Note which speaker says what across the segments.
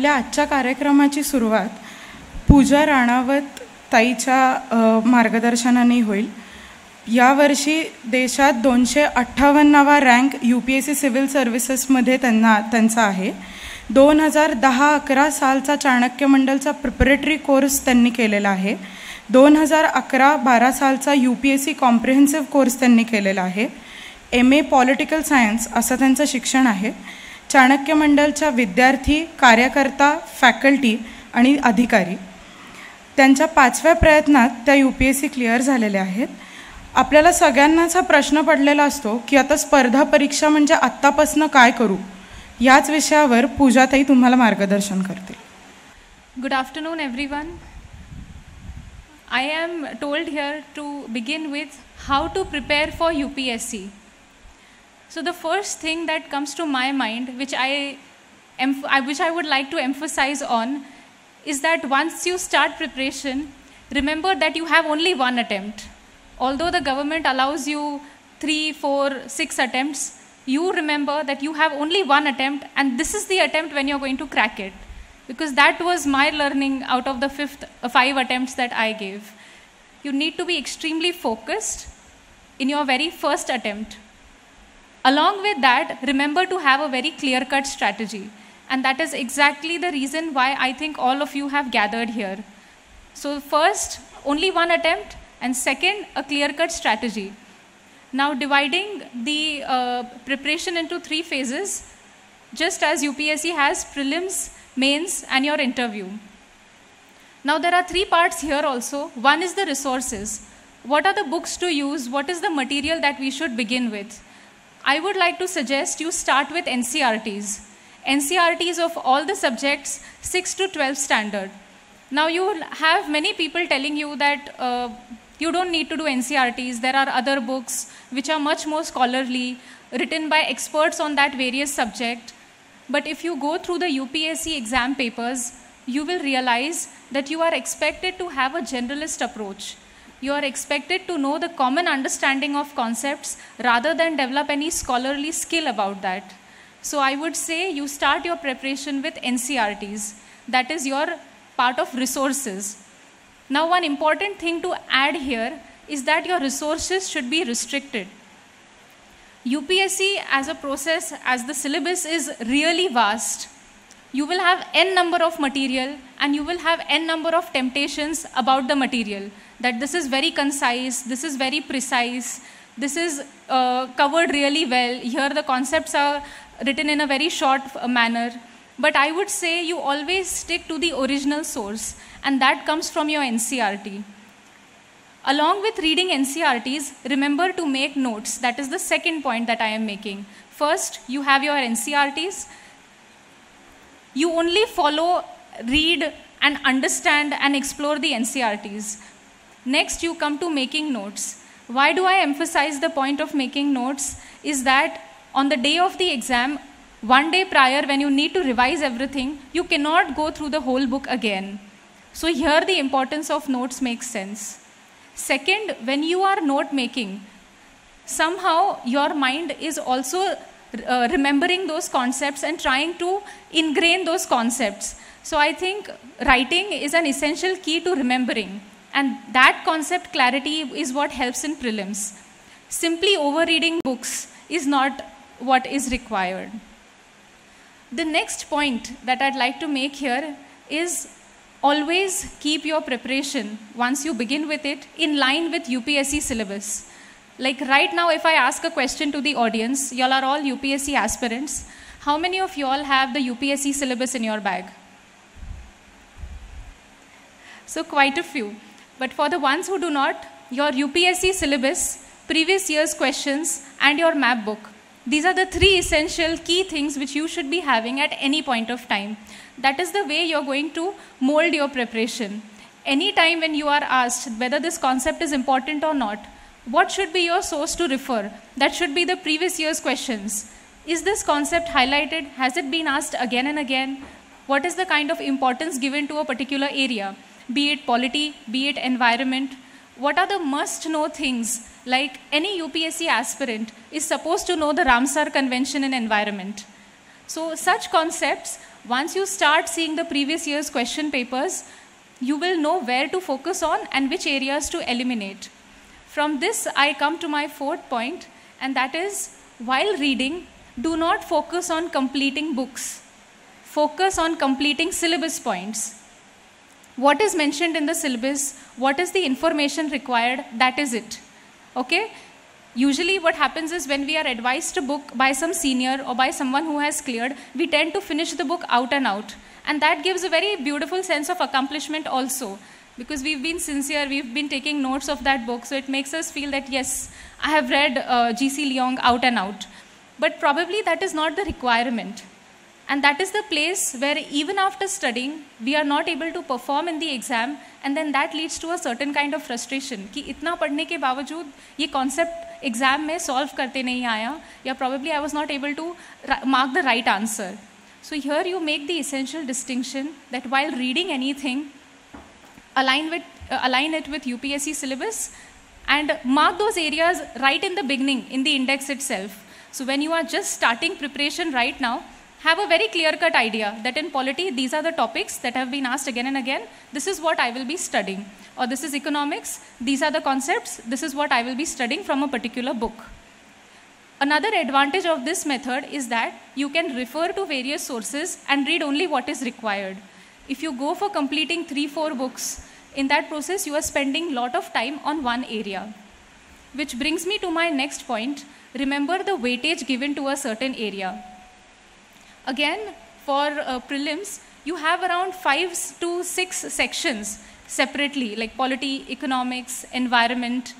Speaker 1: आपल्या आजच्या कार्यक्रमाची सुरुवात पूजा राणावत ताईच्या मार्गदर्शनाने होईल. यावर्षी देशात 258वा रँक UPSC सिव्हिल सर्व्हिसेसमध्ये त्यांचा आहे. 2010-11 सालचा चाणक्य मंडलचा प्रिपरेटरी कोर्स त्यांनी केलेला आहे. 2011-12 सालचा UPSC कॉम्प्रिहेन्सिव्ह कोर्स त्यांनी केलेला आहे. MA पॉलिटिकल सायन्स असं त्यांचं शिक्षण आहे. चाणक्य मंडलच्या विद्यार्थी, कार्यकर्ता, फॅकल्टी आणि अधिकारी त्यांच्या 5व्या प्रयत्नात त्या UPSC क्लिअर झालेल्या आहेत. आपल्याला सगळ्यांनाच हा प्रश्न पडलेला असतो की आता स्पर्धा परीक्षा म्हणजे आत्तापासून काय करू, याच विषयावर पूजाताई तुम्हाला मार्गदर्शन करतील.
Speaker 2: Good afternoon everyone. I am told here to begin with how to prepare for UPSC. So the first thing that comes to my mind, which I would like to emphasize on, is that once you start preparation, remember that you have only one attempt. Although the government allows you 3, 4, 6 attempts, you remember that you have only one attempt, and this is the attempt when you're going to crack it. Because that was my learning out of the 5 attempts that I gave. You need to be extremely focused in your very first attempt. Along with that, remember to have a very clear-cut strategy. And that is exactly the reason why I think all of you have gathered here. So first, only one attempt, and second, a clear-cut strategy. Now dividing the preparation into 3 phases, just as UPSC has prelims, mains, and your interview. Now there are 3 parts here also. One is the resources. What are the books to use? What is the material that we should begin with? I would like to suggest you start with NCERTs. NCERTs of all the subjects, 6 to 12 standard. Now you will have many people telling you that you don't need to do NCERTs. There are other books which are much more scholarly, written by experts on that various subject. But if you go through the UPSC exam papers, you will realize that you are expected to have a generalist approach. You are expected to know the common understanding of concepts rather than develop any scholarly skill about that. So I would say you start your preparation with NCERTs. That is your part of resources. Now one important thing to add here is that your resources should be restricted. UPSC as a process, as the syllabus is really vast, you will have n number of material and you will have n number of temptations about the material. That this is very concise, this is very precise, this is covered really well. Here the concepts are written in a very short manner. But I would say you always stick to the original source, and that comes from your NCERT. Along with reading NCERTs, remember to make notes. That is the second point that I am making. First, you have your NCERTs. You only follow, read, and understand and explore the NCERTs. Next, you come to making notes. Why do I emphasize the point of making notes? Is that on the day of the exam, one day prior, when you need to revise everything, you cannot go through the whole book again. So here the importance of notes makes sense. Second, when you are note making, somehow your mind is also remembering those concepts and trying to ingrain those concepts. So I think writing is an essential key to remembering, and that concept clarity is what helps in prelims. Simply overreading books is not what is required. The next point that I'd like to make here is always keep your preparation, once you begin with it, in line with UPSC syllabus. Like right now, if I ask a question to the audience, y'all are all UPSC aspirants. How many of y'all have the UPSC syllabus in your bag? So quite a few. But for the ones who do not, your UPSC syllabus, previous year's questions, and your map book. These are the 3 essential key things which you should be having at any point of time. That is the way you're going to mold your preparation. Any time when you are asked whether this concept is important or not, what should be your source to refer? That should be the previous year's questions. Is this concept highlighted? Has it been asked again and again? What is the kind of importance given to a particular area? Be it polity, be it environment. What are the must-know things? Like any UPSC aspirant is supposed to know the Ramsar Convention in environment. So such concepts, once you start seeing the previous year's question papers, you will know where to focus on and which areas to eliminate. From this, I come to my fourth point, and that is, while reading, do not focus on completing books. Focus on completing syllabus points. What is mentioned in the syllabus, what is the information required, that is it. Okay? Usually what happens is when we are advised a book by some senior or by someone who has cleared, we tend to finish the book out and out. And that gives a very beautiful sense of accomplishment also. Because we've been sincere, we've been taking notes of that book, so it makes us feel that yes, I have read G.C. Leong out and out. But probably that is not the requirement. And that is the place where even after studying, we are not able to perform in the exam, and then that leads to a certain kind of frustration कि इतना पढ़ने के बावजूद ये concept exam में solve करते नहीं आया, या probably I was not able to mark the right answer. So here you make the essential distinction that while reading anything, align it with UPSC syllabus and mark those areas right in the beginning in the index itself. So when you are just starting preparation right now, have a very clear-cut idea that in polity, these are the topics that have been asked again and again. This is what I will be studying. Or this is economics. These are the concepts. This is what I will be studying from a particular book. Another advantage of this method is that you can refer to various sources and read only what is required. If you go for completing 3-4 books, in that process you are spending a lot of time on one area. Which brings me to my next point. Remember the weightage given to a certain area. Again, for prelims, you have around 5 to 6 sections separately, like polity, economics, environment.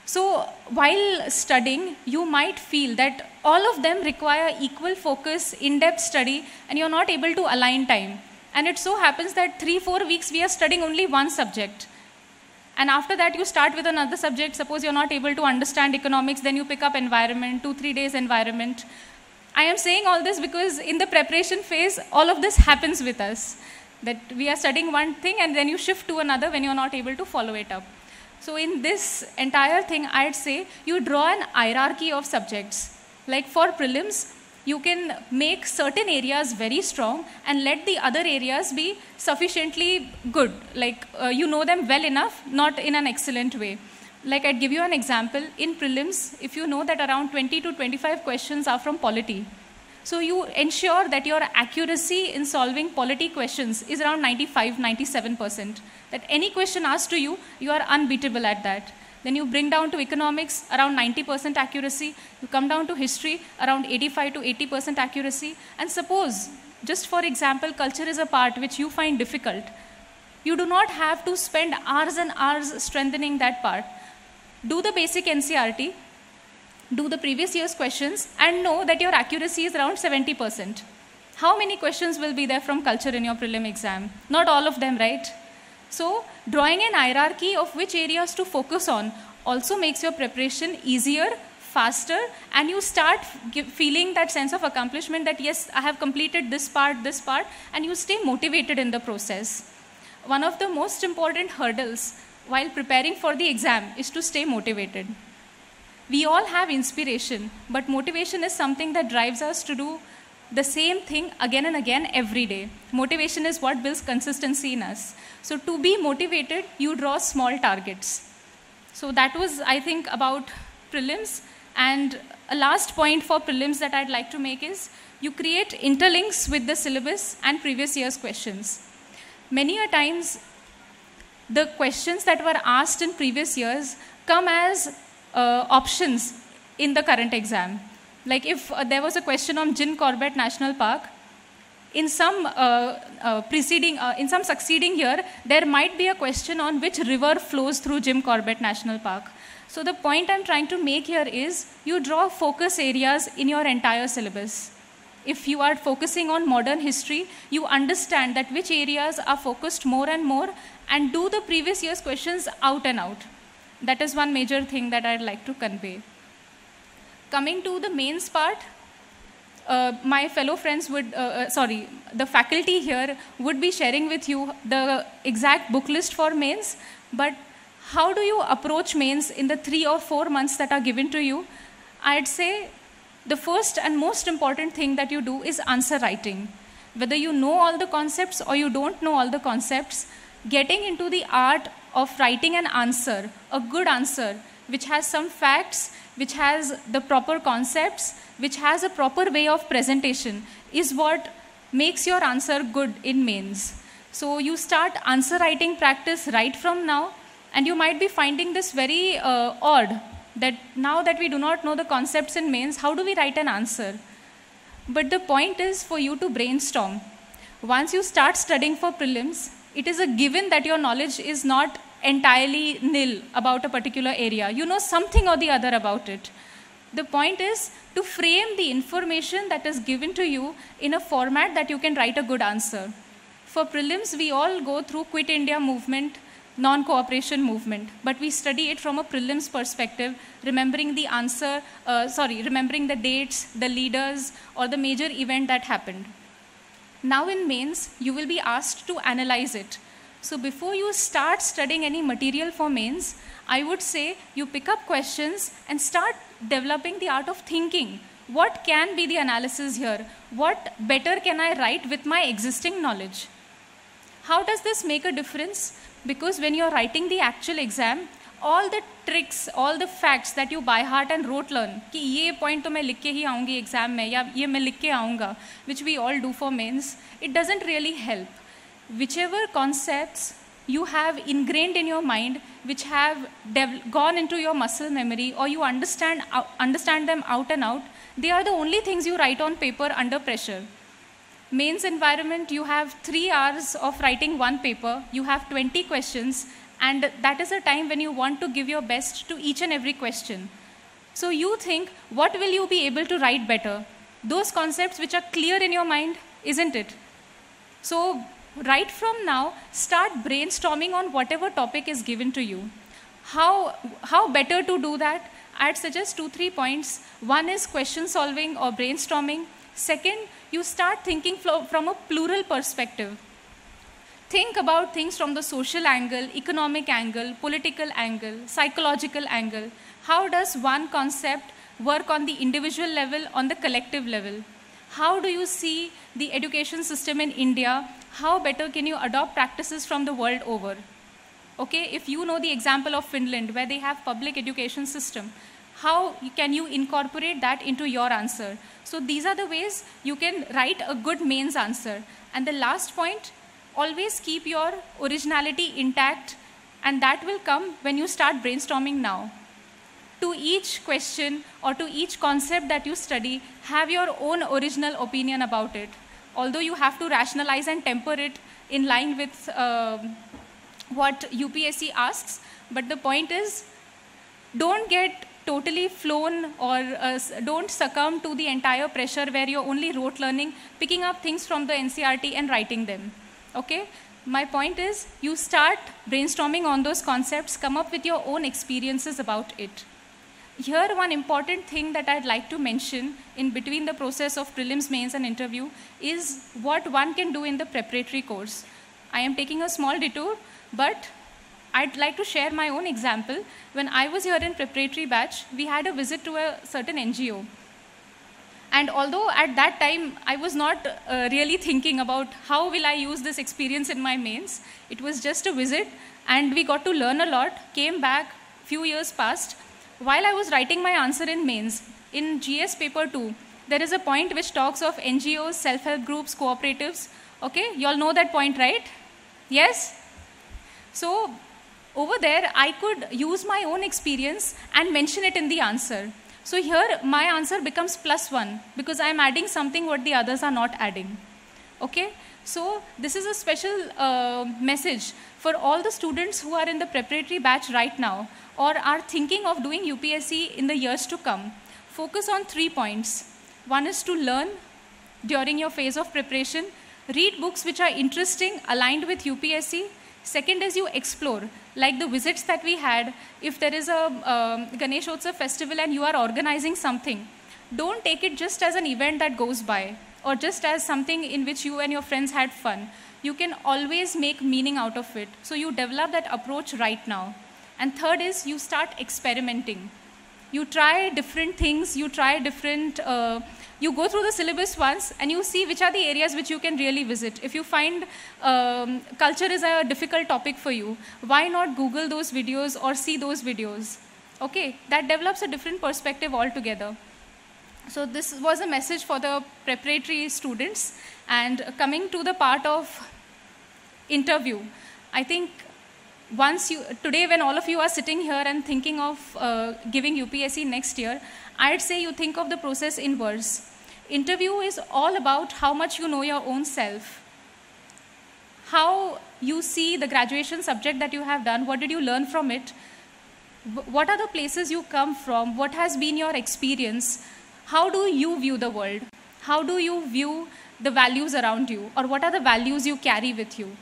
Speaker 2: So while studying, you might feel that all of them require equal focus, in-depth study, and you're not able to align time. And it so happens that 3-4 weeks we are studying only one subject. And after that you start with another subject. Suppose you're not able to understand economics, then you pick up environment, 2-3 days environment. I am saying all this because in the preparation phase, all of this happens with us. That we are studying one thing and then you shift to another when you're not able to follow it up. So in this entire thing, I'd say you draw an hierarchy of subjects. Like for prelims, you can make certain areas very strong and let the other areas be sufficiently good. Like you know them well enough, not in an excellent way. Like I'd give you an example. In prelims, if you know that around 20 to 25 questions are from polity, so you ensure that your accuracy in solving polity questions is around 95-97%. That any question asked to you, you are unbeatable at that. Then you bring down to economics, around 90% accuracy. You come down to history, around 85 to 80% accuracy. And suppose, just for example, culture is a part which you find difficult. You do not have to spend hours and hours strengthening that part. Do the basic NCERT, do the previous year's questions, and know that your accuracy is around 70%. How many questions will be there from culture in your prelim exam? Not all of them, right? So, drawing an hierarchy of which areas to focus on also makes your preparation easier, faster, and you start feeling that sense of accomplishment that yes, I have completed this part, and you stay motivated in the process. One of the most important hurdles while preparing for the exam is to stay motivated. We all have inspiration, but motivation is something that drives us to do the same thing again and again every day. Motivation is what builds consistency in us. So to be motivated, you draw small targets. So that was, I think, about prelims. And a last point for prelims that I'd like to make is you create interlinks with the syllabus and previous year's questions. Many a times, the questions that were asked in previous years come as options in the current exam. Like if there was a question on Jim Corbett National Park, in some succeeding year, there might be a question on which river flows through Jim Corbett National Park. So the point I'm trying to make here is you draw focus areas in your entire syllabus. If you are focusing on modern history, you understand that which areas are focused more and more, and do the previous year's questions out and out. That is one major thing that I'd like to convey. Coming to the mains part, my fellow friends would, the faculty here would be sharing with you the exact book list for mains, but how do you approach mains in the 3 or 4 months that are given to you? I'd say the first and most important thing that you do is answer writing. Whether you know all the concepts or you don't know all the concepts, getting into the art of writing an answer, a good answer, which has some facts, which has the proper concepts, which has a proper way of presentation, is what makes your answer good in mains. So you start answer writing practice right from now, and you might be finding this very odd, that now that we do not know the concepts in mains, how do we write an answer? But the point is for you to brainstorm. Once you start studying for prelims, it is a given that your knowledge is not entirely nil about a particular area. You know something or the other about it. The point is to frame the information that is given to you in a format that you can write a good answer. For prelims, we all go through Quit India movement, non-cooperation movement, but we study it from a prelims perspective, remembering the answer, remembering the dates, the leaders, or the major event that happened. Now in mains, you will be asked to analyze it. So before you start studying any material for mains, I would say you pick up questions and start developing the art of thinking. What can be the analysis here? What better can I write with my existing knowledge? How does this make a difference? Because when you're writing the actual exam, all the tricks, all the facts that you by heart and rote learn, कि ये point तो मैं लिख के ही आऊँगी exam में, या ये मैं लिख के आऊँगा, which we all do for mains, it doesn't really help. Whichever concepts you have ingrained in your mind, which have gone into your muscle memory, or you understand them out and out, they are the only things you write on paper under pressure. Mains environment, you have 3 hours of writing one paper, you have 20 questions, and that is a time when you want to give your best to each and every question. So you think, what will you be able to write better? Those concepts which are clear in your mind, isn't it? So right from now, start brainstorming on whatever topic is given to you. How better to do that? I'd suggest 2-3 points. One is question solving or brainstorming. Second, you start thinking from a plural perspective. Think about things from the social angle, economic angle, political angle, psychological angle. How does one concept work on the individual level, on the collective level? How do you see the education system in India? How better can you adopt practices from the world over? Okay, if you know the example of Finland, where they have public education system, how can you incorporate that into your answer? So these are the ways you can write a good mains answer. And the last point, always keep your originality intact, and that will come when you start brainstorming now. To each question or to each concept that you study, have your own original opinion about it. Although you have to rationalize and temper it in line with what UPSC asks, but the point is, don't get totally flown or don't succumb to the entire pressure where you're only rote learning, picking up things from the NCERT and writing them. Okay? My point is, you start brainstorming on those concepts, come up with your own experiences about it. Here, one important thing that I'd like to mention in between the process of prelims, mains, and interview is what one can do in the preparatory course. I am taking a small detour, but I'd like to share my own example. When I was here in preparatory batch, we had a visit to a certain NGO. And although at that time, I was not really thinking about how will I use this experience in my mains, it was just a visit, and we got to learn a lot, came back, few years passed. While I was writing my answer in mains, in GS paper 2, there is a point which talks of NGOs, self-help groups, cooperatives. Okay, you all know that point, right? Yes? So over there, I could use my own experience and mention it in the answer. So here, my answer becomes +1 because I'm adding something what the others are not adding. Okay? So this is a special message for all the students who are in the preparatory batch right now or are thinking of doing UPSC in the years to come. Focus on 3 points. One is to learn during your phase of preparation. Read books which are interesting, aligned with UPSC. Second is you explore, like the visits that we had. If there is a Ganesh Utsav festival and you are organizing something, don't take it just as an event that goes by or just as something in which you and your friends had fun. You can always make meaning out of it. So you develop that approach right now. And third is you start experimenting. You try different things, you try different, you go through the syllabus once and you see which are the areas which you can really visit. If you find culture is a difficult topic for you, why not Google those videos or see those videos? Okay, that develops a different perspective altogether. So this was a message for the preparatory students. And coming to the part of interview, I think today when all of you are sitting here and thinking of giving UPSC next year, I'd say you think of the process inwards. Interview is all about how much you know your own self, how you see the graduation subject that you have done, what did you learn from it, what are the places you come from, what has been your experience, how do you view the world, how do you view the values around you, or what are the values you carry with you.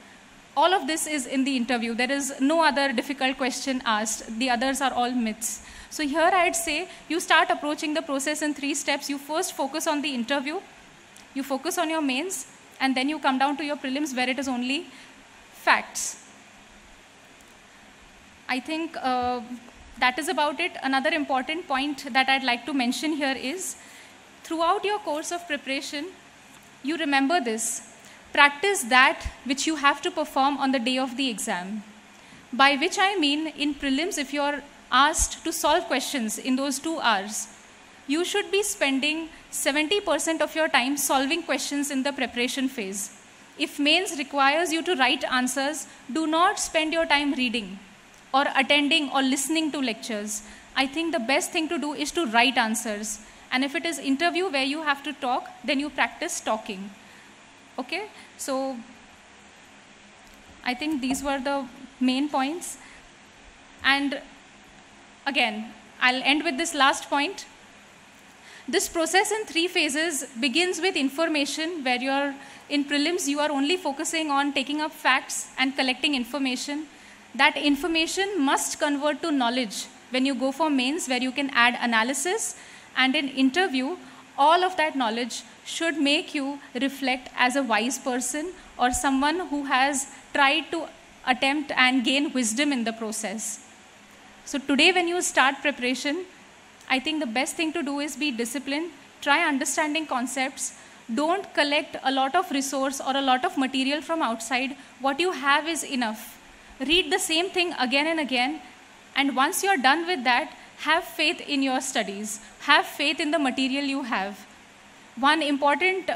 Speaker 2: All of this is in the interview. There is no other difficult question asked. The others are all myths. So here I'd say you start approaching the process in 3 steps. You first focus on the interview, you focus on your mains, and then you come down to your prelims where it is only facts. I think that is about it. Another important point that I'd like to mention here is, throughout your course of preparation, you remember this. Practice that which you have to perform on the day of the exam. By which I mean, in prelims, if you're asked to solve questions in those 2 hours, you should be spending 70% of your time solving questions in the preparation phase. If mains requires you to write answers, do not spend your time reading or attending or listening to lectures. I think the best thing to do is to write answers. And if it is interview where you have to talk, then you practice talking. Okay, so I think these were the main points. And again, I'll end with this last point. This process in 3 phases begins with information, where you're in prelims, you are only focusing on taking up facts and collecting information. That information must convert to knowledge when you go for mains, where you can add analysis. And in interview, all of that knowledge should make you reflect as a wise person or someone who has tried to attempt and gain wisdom in the process. So today when you start preparation, I think the best thing to do is be disciplined, try understanding concepts, don't collect a lot of resource or a lot of material from outside. What you have is enough. Read the same thing again and again, and once you're done with that, have faith in your studies, have faith in the material you have. One important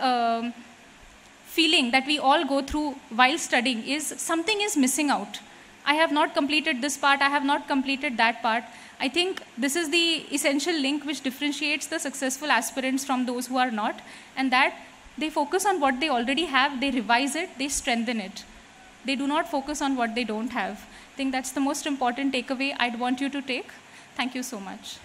Speaker 2: feeling that we all go through while studying is something is missing out. I have not completed this part, I have not completed that part. I think this is the essential link which differentiates the successful aspirants from those who are not, and that they focus on what they already have, they revise it, they strengthen it. They do not focus on what they don't have. I think that's the most important takeaway I'd want you to take. Thank you so much.